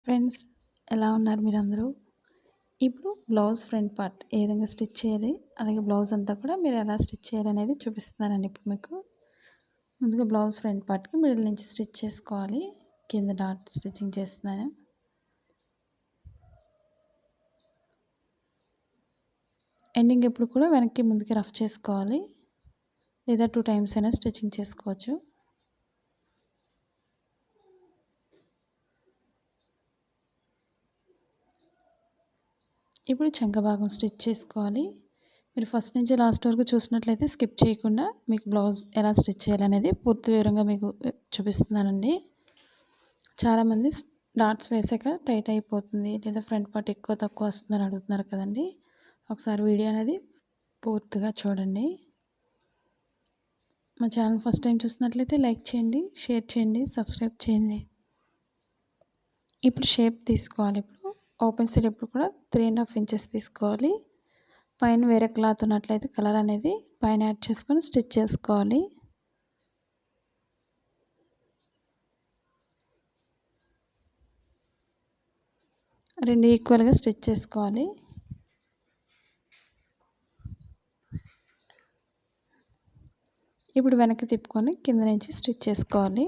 Friends, ఎలా ఉన్నారు మీరందరూ? ఇప్పుడు బ్లౌజ్ ఫ్రంట్ పార్ట్ ఏ విధంగా స్టిచ్ చేయాలి, అలాగే బ్లౌజ్ అంతా కూడా మీరు ఎలా స్టిచ్ చేయాలనేది చూపిస్తున్నానండి ఇప్పుడు మీకు. ముందుగా బ్లౌజ్ ఫ్రంట్ పార్ట్కి మిడిల్ నుంచి స్టిచ్ చేసుకోవాలి. కింద డాట్ స్టిచ్చింగ్ చేస్తున్నాను. ఎండింగ్ ఎప్పుడు కూడా వెనక్కి ముందుకి రఫ్ చేసుకోవాలి, లేదా 2 టైమ్స్ అయినా స్టిచ్చింగ్ చేసుకోవచ్చు. ఇప్పుడు చంక భాగం స్టిచ్ చేసుకోవాలి. మీరు ఫస్ట్ నుంచి లాస్ట్ వరకు చూసినట్లయితే స్కిప్ చేయకుండా మీకు బ్లౌజ్ ఎలా స్టిచ్ చేయాలనేది పూర్తి వివరంగా మీకు చూపిస్తున్నానండి. చాలామంది డాట్స్ వేసాక టైట్ అయిపోతుంది, లేదా ఫ్రంట్ పార్ట్ ఎక్కువ తక్కువ వస్తుందని అడుగుతున్నారు కదండి. ఒకసారి వీడియో అనేది పూర్తిగా చూడండి. మా ఛానల్ ఫస్ట్ టైం చూసినట్లయితే లైక్ చేయండి, షేర్ చేయండి, సబ్స్క్రైబ్ చేయండి. ఇప్పుడు షేప్ తీసుకోవాలి. ఇప్పుడు ఓపెన్ సైడ్ ఎప్పుడు కూడా 3.5 ఇంచెస్ తీసుకోవాలి. పైన వేరే క్లాత్ ఉన్నట్లయితే కలర్ అనేది పైన యాడ్ చేసుకొని స్టిచ్ చేసుకోవాలి. రెండు ఈక్వల్గా స్టిచ్ చేసుకోవాలి. ఇప్పుడు వెనక్కి తిప్పుకొని కింద నుంచి స్టిచ్ చేసుకోవాలి.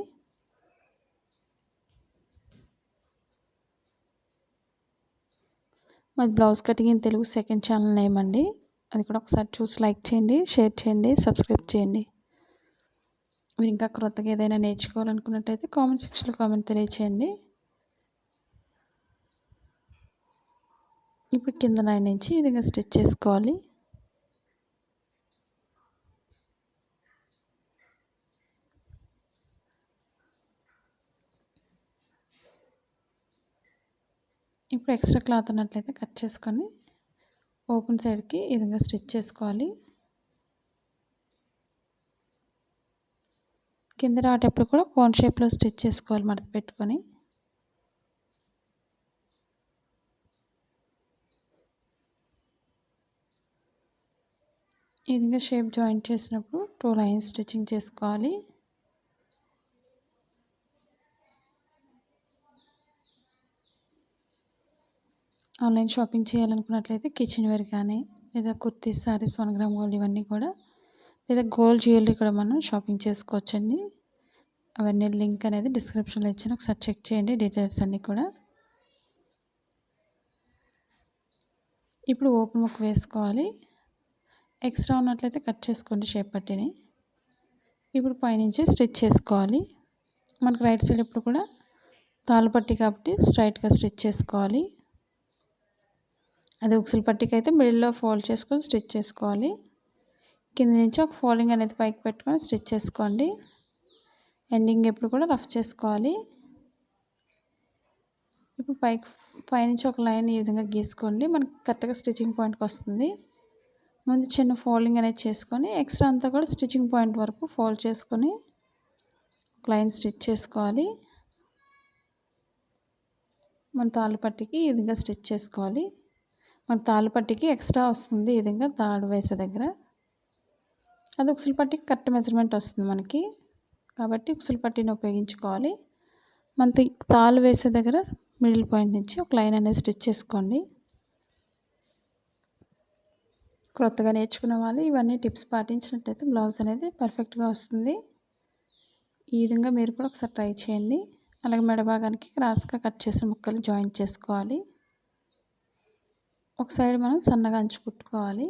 మాది blouse cutting in Telugu second channel name అండి. అది కూడా ఒకసారి చూసి లైక్ చేయండి, షేర్ చేయండి, సబ్స్క్రైబ్ చేయండి. మీరు ఇంకా క్రొత్తగా ఏదైనా నేర్చుకోవాలనుకున్నట్టయితే కామెంట్ సెక్షన్లో కామెంట్ తెలియచేయండి. ఇప్పుడు కింద లైన్ నుంచి ఈ విధంగా స్టిచ్ చేసుకోవాలి. ఇప్పుడు ఎక్స్ట్రా క్లాత్ ఉన్నట్లయితే కట్ చేసుకొని ఓపెన్ సైడ్కి ఈ విధంగా స్టిచ్ చేసుకోవాలి. కింద రాటప్పుడు కూడా కోన్ షేప్లో స్టిచ్ చేసుకోవాలి మడత పెట్టుకొని. ఈ విధంగా షేప్ జాయింట్ చేసినప్పుడు 2 లైన్స్ స్టిచ్చింగ్ చేసుకోవాలి. ఆన్లైన్ షాపింగ్ చేయాలనుకున్నట్లయితే కిచెన్ వేర్ కానీ, లేదా కుర్తీస్, సారీస్, 1 గ్రామ్ గోల్డ్ ఇవన్నీ కూడా, లేదా గోల్డ్ జ్యువెలరీ కూడా మనం షాపింగ్ చేసుకోవచ్చండి. అవన్నీ లింక్ అనేది డిస్క్రిప్షన్లో ఇచ్చాను, ఒకసారి చెక్ చేయండి డీటెయిల్స్ అన్నీ కూడా. ఇప్పుడు ఓపెన్ ముక్క వేసుకోవాలి. ఎక్స్ట్రా ఉన్నట్లయితే కట్ చేసుకోండి షేప్ పట్టిని. ఇప్పుడు పైనుంచి స్టిచ్ చేసుకోవాలి. మనకు రైట్ సైడ్ ఎప్పుడు కూడా తాళ్ళు పట్టి కాబట్టి స్ట్రైట్గా స్టిచ్ చేసుకోవాలి. అది ఉక్సులు పట్టికి అయితే మిడిల్లో ఫోల్డ్ చేసుకొని స్టిచ్ చేసుకోవాలి. కింద నుంచి ఒక ఫోల్డింగ్ అనేది పైకి పెట్టుకొని స్టిచ్ చేసుకోండి. ఎండింగ్ ఎప్పుడు కూడా రఫ్ చేసుకోవాలి. ఇప్పుడు పైనుంచి ఒక లైన్ ఈ విధంగా గీసుకోండి. మనకి కరెక్ట్గా స్టిచ్చింగ్ పాయింట్కి వస్తుంది. ముందు చిన్న ఫోల్డింగ్ అనేది చేసుకొని ఎక్స్ట్రా అంతా కూడా స్టిచ్చింగ్ పాయింట్ వరకు ఫోల్డ్ చేసుకొని ఒక లైన్ స్టిచ్ చేసుకోవాలి. మన తాళ్ళు పట్టికి ఈ విధంగా స్టిచ్ చేసుకోవాలి. మన తాళ్ళు పట్టికి ఎక్స్ట్రా వస్తుంది ఈ విధంగా తాడు వేసే దగ్గర. అది ఉక్సులు పట్టికి కరెక్ట్ మెజర్మెంట్ వస్తుంది మనకి, కాబట్టి ఉక్సులు పట్టిని ఉపయోగించుకోవాలి. మన తాళ్ళు వేసే దగ్గర మిడిల్ పాయింట్ నుంచి ఒక లైన్ అనేది స్టిచ్ చేసుకోండి. క్రొత్తగా నేర్చుకునే వాళ్ళు ఇవన్నీ టిప్స్ పాటించినట్టయితే బ్లౌజ్ అనేది పర్ఫెక్ట్గా వస్తుంది. ఈ విధంగా మీరు కూడా ఒకసారి ట్రై చేయండి. అలాగే మెడ భాగానికి క్రాస్గా కట్ చేసిన ముక్కలు జాయింట్ చేసుకోవాలి. ఒక సైడ్ మనం సన్నగా అంచు కుట్టుకోవాలి.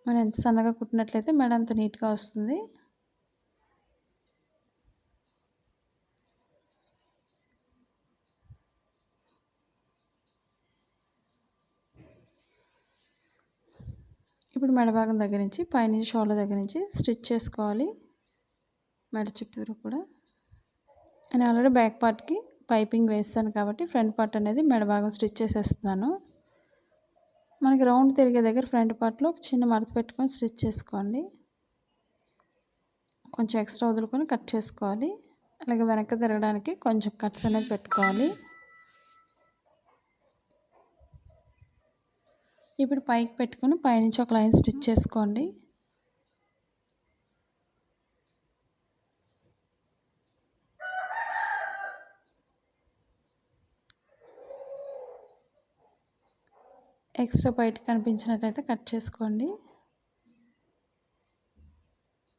మనం ఎంత సన్నగా కుట్టినట్లయితే మెడ అంత నీట్గా వస్తుంది. ఇప్పుడు మెడ భాగం దగ్గర నుంచి పైనుంచి షోల్డర్ దగ్గర నుంచి స్టిచ్ చేసుకోవాలి. మెడ చుట్టూరు కూడా నేను ఆల్రెడీ బ్యాక్ పార్ట్కి పైపింగ్ వేస్తాను కాబట్టి ఫ్రంట్ పార్ట్ అనేది మెడ భాగం స్టిచ్ చేసేస్తున్నాను. మనకి రౌండ్ తిరిగే దగ్గర ఫ్రంట్ పార్ట్లో ఒక చిన్న మడత పెట్టుకొని స్టిచ్ చేసుకోండి. కొంచెం ఎక్స్ట్రా వదులుకొని కట్ చేసుకోవాలి. అలాగే వెనక్కి తిరగడానికి కొంచెం కట్స్ అనేది పెట్టుకోవాలి. ఇప్పుడు పైకి పెట్టుకొని పైనుంచి ఒక లైన్ స్టిచ్ చేసుకోండి. ఎక్స్ట్రా బయట కనిపించినట్లయితే కట్ చేసుకోండి.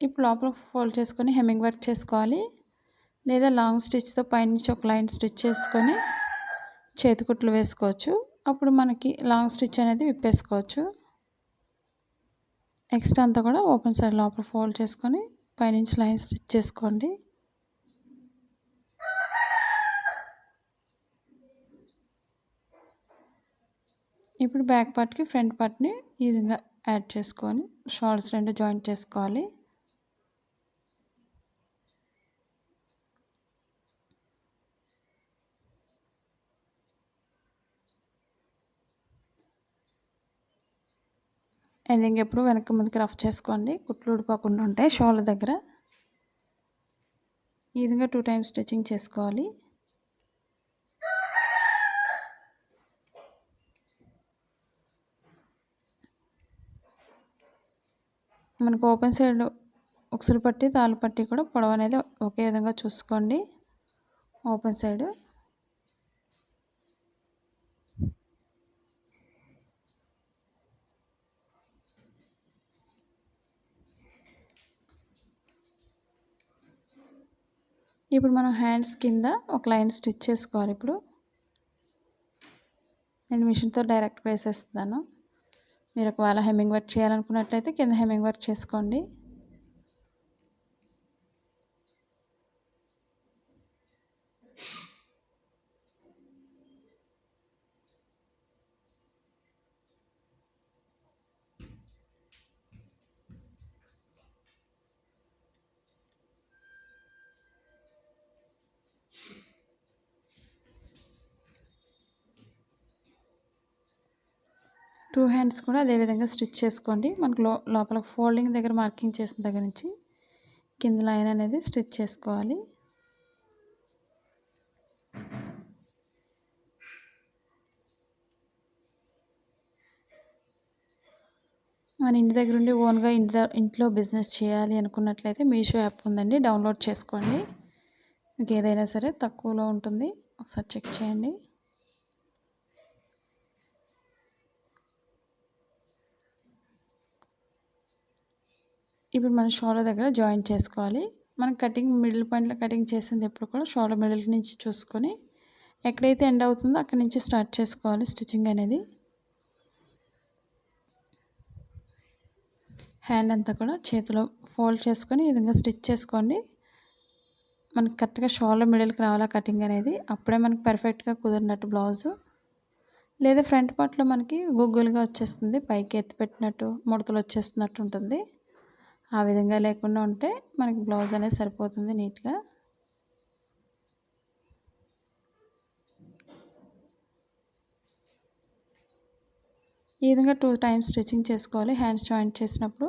ఇప్పుడు లోపల ఫోల్డ్ చేసుకొని హెమ్మింగ్ వర్క్ చేసుకోవాలి. లేదా లాంగ్ స్టిచ్తో పైనుంచి ఒక లైన్ స్టిచ్ చేసుకొని చేతికుట్లు వేసుకోవచ్చు. అప్పుడు మనకి లాంగ్ స్టిచ్ అనేది విప్పేసుకోవచ్చు. ఎక్స్ట్రా అంతా కూడా ఓపెన్ సైడ్ లోపల ఫోల్డ్ చేసుకొని పైనుంచి లైన్ స్టిచ్ చేసుకోండి. ఇప్పుడు బ్యాక్ పార్ట్కి ఫ్రంట్ పార్ట్ని ఈ విధంగా యాడ్ చేసుకొని షోల్డర్స్ రెండు జాయింట్ చేసుకోవాలి. ఎండింగ్ ఎప్పుడు వెనక్కి ముందుకు రఫ్ చేసుకోండి, కుట్లు ఊడిపోకుండా ఉంటాయి. షోల్డర్ దగ్గర ఈ విధంగా 2 టైమ్స్ స్టిచ్చింగ్ చేసుకోవాలి. మనకు ఓపెన్ సైడ్ ఉక్సులు పట్టి తాళ్ళు పట్టి కూడా పొడవు అనేది ఒకే విధంగా చూసుకోండి. ఓపెన్ సైడ్ ఇప్పుడు మనం హ్యాండ్స్ కింద ఒక లైన్ స్టిచ్ చేసుకోవాలి. ఇప్పుడు నేను మిషన్తో డైరెక్ట్ వేసేస్తున్నాను. మీరు ఒకవేళ హెమ్మింగ్ వర్క్ చేయాలనుకున్నట్లయితే కింద హెమ్మింగ్ వర్క్ చేసుకోండి. టూ హ్యాండ్స్ కూడా అదే విధంగా స్టిచ్ చేసుకోండి. మనకు లోపల ఫోల్డింగ్ దగ్గర మార్కింగ్ చేసిన దగ్గర నుంచి కింద లైన్ అనేది స్టిచ్ చేసుకోవాలి. మన ఇంటి దగ్గర ఉండి ఓన్గా ఇంట్లో బిజినెస్ చేయాలి అనుకున్నట్లయితే మీషో యాప్ ఉందండి, డౌన్లోడ్ చేసుకోండి. మీకు ఏదైనా సరే తక్కువలో ఉంటుంది, ఒకసారి చెక్ చేయండి. ఇప్పుడు మనం షోల్డర్ దగ్గర జాయింట్ చేసుకోవాలి. మనం కటింగ్ మిడిల్ పాయింట్లో కటింగ్ చేసింది ఎప్పుడు కూడా షోల్డర్ మిడిల్ నుంచి చూసుకొని ఎక్కడైతే ఎండ్ అవుతుందో అక్కడి నుంచి స్టార్ట్ చేసుకోవాలి స్టిచ్చింగ్ అనేది. హ్యాండ్ అంతా కూడా చేతిలో ఫోల్డ్ చేసుకొని ఈ విధంగా స్టిచ్ చేసుకోండి. మనకి కరెక్ట్గా షోల్డర్ మిడిల్కి రావాలా కటింగ్ అనేది, అప్పుడే మనకి పర్ఫెక్ట్గా కుదిరినట్టు బ్లౌజు. లేదా ఫ్రంట్ పార్ట్లో మనకి గుగ్గులుగా వచ్చేస్తుంది, పైకి ఎత్తి పెట్టినట్టు ముడతలు వచ్చేస్తున్నట్టు ఉంటుంది. ఆ విధంగా లేకుండా ఉంటే మనకి బ్లౌజ్ అనేది సరిపోతుంది నీట్గా. ఈ విధంగా 2 టైమ్స్ స్టిచ్చింగ్ చేసుకోవాలి హ్యాండ్స్ జాయింట్ చేసినప్పుడు.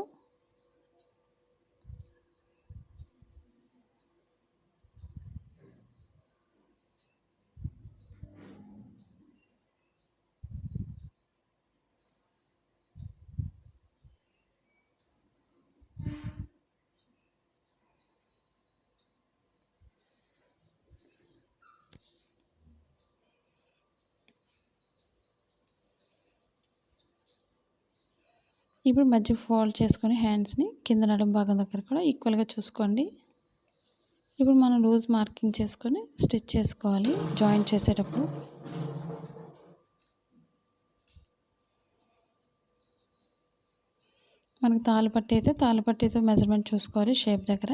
ఇప్పుడు మధ్య ఫోల్డ్ చేసుకొని హ్యాండ్స్ని కింద నడుము భాగం దగ్గర కూడా ఈక్వల్గా చూసుకోండి. ఇప్పుడు మనం లూజ్ మార్కింగ్ చేసుకొని స్టిచ్ చేసుకోవాలి జాయింట్ చేసేటప్పుడు. మనకు తాళ్ళు పట్టి అయితే తాళ్ళు పట్టితో మెజర్మెంట్ చూసుకోవాలి షేప్ దగ్గర.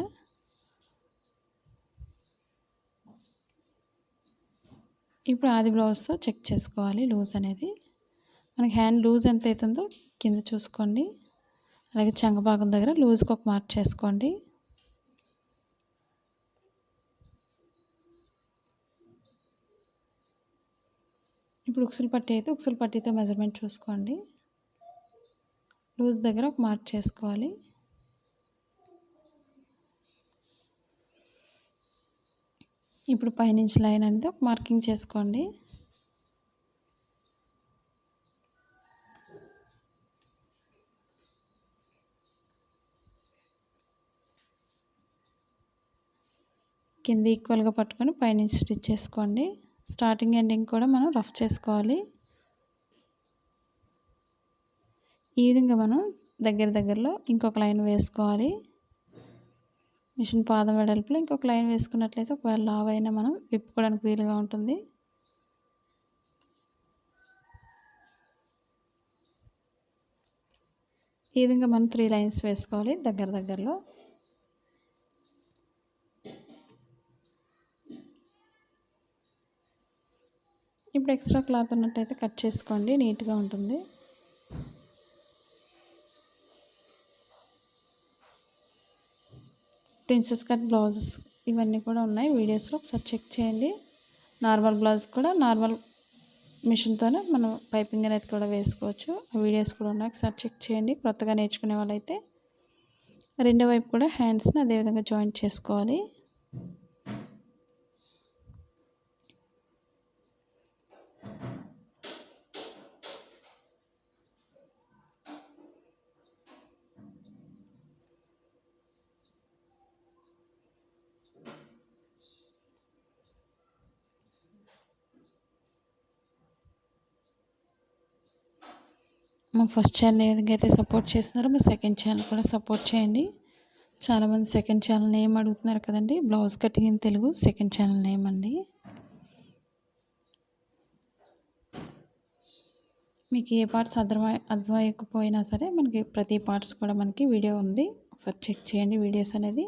ఇప్పుడు ఆది బ్లౌజ్తో చెక్ చేసుకోవాలి లూజ్ అనేది. మనకి హ్యాండ్ లూజ్ ఎంత అవుతుందో కింద చూసుకోండి. అలాగే చంక భాగం దగ్గర లూజ్కి ఒక మార్క్ చేసుకోండి. ఇప్పుడు ఉక్సులు పట్టి అయితే ఉక్సులు పట్టితో మెజర్మెంట్ చూసుకోండి. లూజ్ దగ్గర ఒక మార్క్ చేసుకోవాలి. ఇప్పుడు పైనుంచి లైన్ అనేది ఒక మార్కింగ్ చేసుకోండి. కింద ఈక్వల్గా పట్టుకొని పైనుంచి స్టిచ్ చేసుకోండి. స్టార్టింగ్ ఎండింగ్ కూడా మనం రఫ్ చేసుకోవాలి. ఈ విధంగా మనం దగ్గరలో ఇంకొక లైన్ వేసుకోవాలి. మిషన్ పాదం వెడల్పులో ఇంకొక లైన్ వేసుకున్నట్లయితే ఒకవేళ లావైనా మనం విప్పుకోవడానికి వీలుగా ఉంటుంది. ఈ విధంగా మనం 3 లైన్స్ వేసుకోవాలి దగ్గరలో. ఇప్పుడు ఎక్స్ట్రా క్లాత్ ఉన్నట్టయితే కట్ చేసుకోండి, నీట్గా ఉంటుంది. ప్రిన్సెస్ కట్ బ్లౌజెస్ ఇవన్నీ కూడా ఉన్నాయి వీడియోస్లో, ఒకసారి చెక్ చేయండి. నార్మల్ బ్లౌజ్ కూడా నార్మల్ మిషన్తోనే మనం పైపింగ్ అనేది కూడా వేసుకోవచ్చు. ఆ వీడియోస్ కూడా ఉన్నాయి, ఒకసారి చెక్ చేయండి. కొత్తగా నేర్చుకునే వాళ్ళైతే రెండో వైపు కూడా హ్యాండ్స్ని అదేవిధంగా జాయింట్ చేసుకోవాలి. మా ఫస్ట్ ఛానల్ ఏ విధంగా అయితే సపోర్ట్ చేస్తున్నారో మీ సెకండ్ ఛానల్ కూడా సపోర్ట్ చేయండి. చాలామంది సెకండ్ ఛానల్ నేమ్ అడుగుతున్నారు కదండి. Blouse cutting in Telugu second channel name అండి. మీకు ఏ పార్ట్స్ అర్థమయ్యకపోయినా సరే మనకి ప్రతి పార్ట్స్ కూడా మనకి వీడియో ఉంది, ఒకసారి చెక్ చేయండి వీడియోస్ అనేది.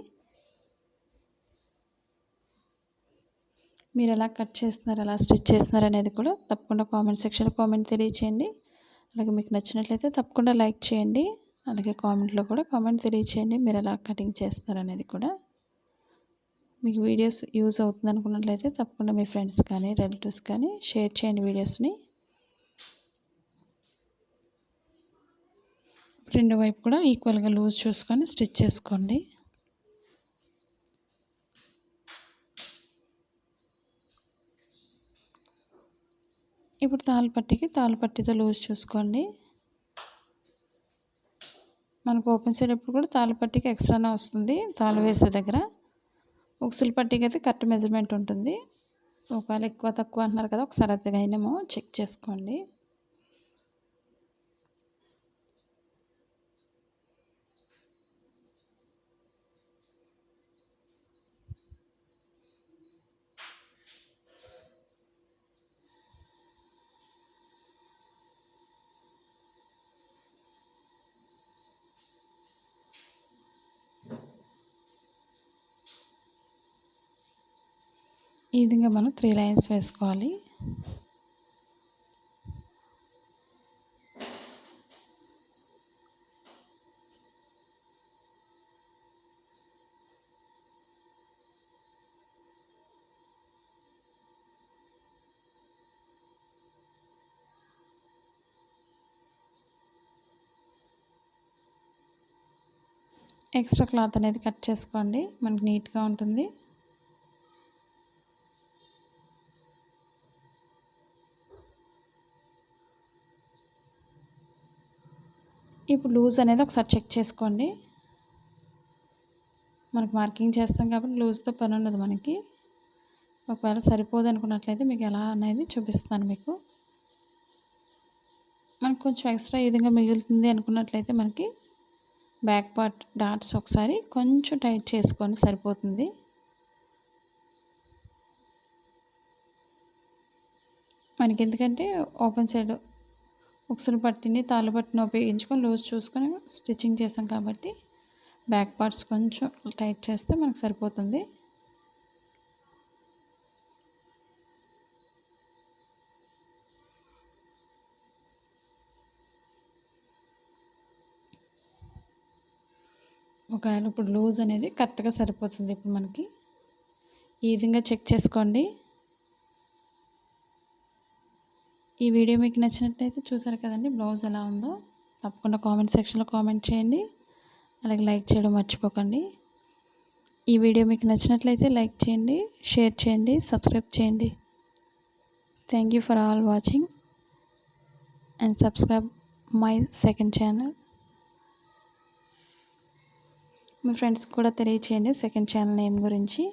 మీరు ఎలా కట్ చేస్తున్నారు, ఎలా స్టిచ్ చేస్తున్నారు అనేది కూడా తప్పకుండా కామెంట్ సెక్షన్లో కామెంట్ తెలియచేయండి. అలాగే మీకు నచ్చినట్లయితే తప్పకుండా లైక్ చేయండి. అలాగే కామెంట్లో కూడా కామెంట్ తెలియచేయండి మీరు ఎలా కటింగ్ చేస్తున్నారు అనేది కూడా. మీకు వీడియోస్ యూజ్ అవుతుంది అనుకున్నట్లయితే తప్పకుండా మీ ఫ్రెండ్స్ కానీ రిలేటివ్స్ కానీ షేర్ చేయండి వీడియోస్ని. రెండో వైపు కూడా ఈక్వల్గా లూజ్ చూసుకొని స్టిచ్ చేసుకోండి. ఇప్పుడు తాళ్ళపట్టితో లూజ్ చూసుకోండి. మనకు ఓపెన్ సైడ్ ఎప్పుడు కూడా తాళ్ళపట్టికి ఎక్స్ట్రానే వస్తుంది. తాళ్ళు వేసే దగ్గర ఉక్సుల పట్టికి అయితే కరెక్ట్ మెజర్మెంట్ ఉంటుంది. ఒకవేళ ఎక్కువ తక్కువ అంటున్నారు కదా, ఒకసారి అదిగా అయినేమో చెక్ చేసుకోండి. ఈ విధంగా మనం 3 లైన్స్ వేసుకోవాలి. ఎక్స్ట్రా క్లాత్ అనేది కట్ చేసుకోండి, మనకి నీట్గా ఉంటుంది. ఇప్పుడు లూజ్ అనేది ఒకసారి చెక్ చేసుకోండి. మనకు మార్కింగ్ చేస్తాం కాబట్టి లూజ్తో పని ఉండదు మనకి. ఒకవేళ సరిపోదు అనుకున్నట్లయితే మీకు ఎలా అనేది చూపిస్తాను మీకు. మనకు కొంచెం ఎక్స్ట్రా ఈ విధంగా మిగులుతుంది అనుకున్నట్లయితే మనకి బ్యాక్ పార్ట్ డాట్స్ ఒకసారి కొంచెం టైట్ చేసుకోండి, సరిపోతుంది. మనకి ఎందుకంటే ఓపెన్ సైడ్ ఉక్సుల పట్టిని తాళ్ళు పట్టిని ఉపయోగించుకొని లూజ్ చూసుకొని స్టిచ్చింగ్ చేస్తాం కాబట్టి బ్యాక్ పార్ట్స్ కొంచెం టైట్ చేస్తే మనకు సరిపోతుంది. ఒకవేళ ఇప్పుడు లూజ్ అనేది కరెక్ట్గా సరిపోతుంది. ఇప్పుడు మనకి ఈ విధంగా చెక్ చేసుకోండి. ఈ వీడియో మీకు నచ్చినట్లయితే చూసారు కదండి బ్లౌజ్ ఎలా ఉందో, తప్పకుండా కామెంట్ సెక్షన్లో కామెంట్ చేయండి. అలాగే లైక్ చేయడం మర్చిపోకండి. ఈ వీడియో మీకు నచ్చినట్లయితే లైక్ చేయండి, షేర్ చేయండి, సబ్స్క్రైబ్ చేయండి. Thank you for all watching and subscribe my second channel. మీ ఫ్రెండ్స్కి కూడా తెలియచేయండి సెకండ్ ఛానల్ నేమ్ గురించి.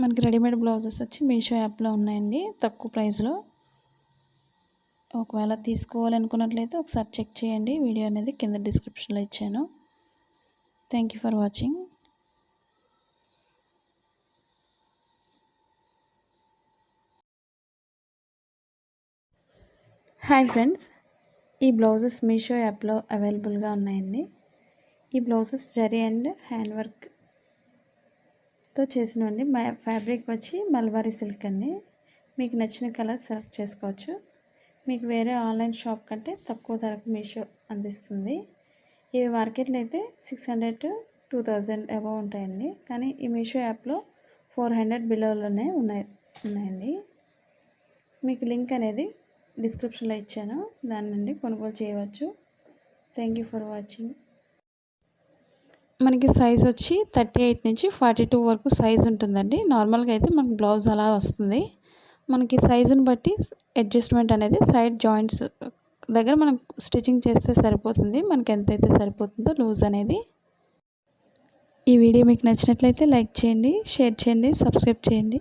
మనకి రెడీమేడ్ బ్లౌజెస్ వచ్చి మీషో యాప్లో ఉన్నాయండి తక్కువ ప్రైస్లో. ఒకవేళ తీసుకోవాలనుకున్నట్లయితే ఒకసారి చెక్ చేయండి. వీడియో అనేది కింద డిస్క్రిప్షన్లో ఇచ్చాను. Thank you for watching. Hi friends, ఈ బ్లౌజెస్ మీషో యాప్లో అవైలబుల్గా ఉన్నాయండి. ఈ బ్లౌజెస్ జరీ అండ్ హ్యాండ్ వర్క్తో చేసినవండి. ఫ్యాబ్రిక్ వచ్చి మల్బారీ సిల్క్ అండి. మీకు నచ్చిన కలర్ సెలెక్ట్ చేసుకోవచ్చు. మీకు వేరే ఆన్లైన్ షాప్ కంటే తక్కువ ధరకు మీషో అందిస్తుంది. ఇవి మార్కెట్లో అయితే 600 to 2000 అబవ్ ఉంటాయండి. కానీ ఈ మీషో యాప్లో 400 బిలోలోనే ఉన్నాయండి. మీకు లింక్ అనేది డిస్క్రిప్షన్లో ఇచ్చాను, దాని నుండి కొనుగోలు చేయవచ్చు. Thank you for watching. మనకి సైజ్ వచ్చి 38 నుంచి 42 వరకు సైజ్ ఉంటుందండి. నార్మల్గా అయితే మనకి బ్లౌజ్ అలా వస్తుంది. మనకి సైజుని బట్టి అడ్జస్ట్మెంట్ అనేది సైడ్ జాయింట్స్ దగ్గర మనం స్టిచ్చింగ్ చేస్తే సరిపోతుంది. మనకి ఎంతైతే సరిపోతుందో లూజ్ అనేది. ఈ వీడియో మీకు నచ్చినట్లయితే లైక్ చేయండి, షేర్ చేయండి, సబ్స్క్రైబ్ చేయండి.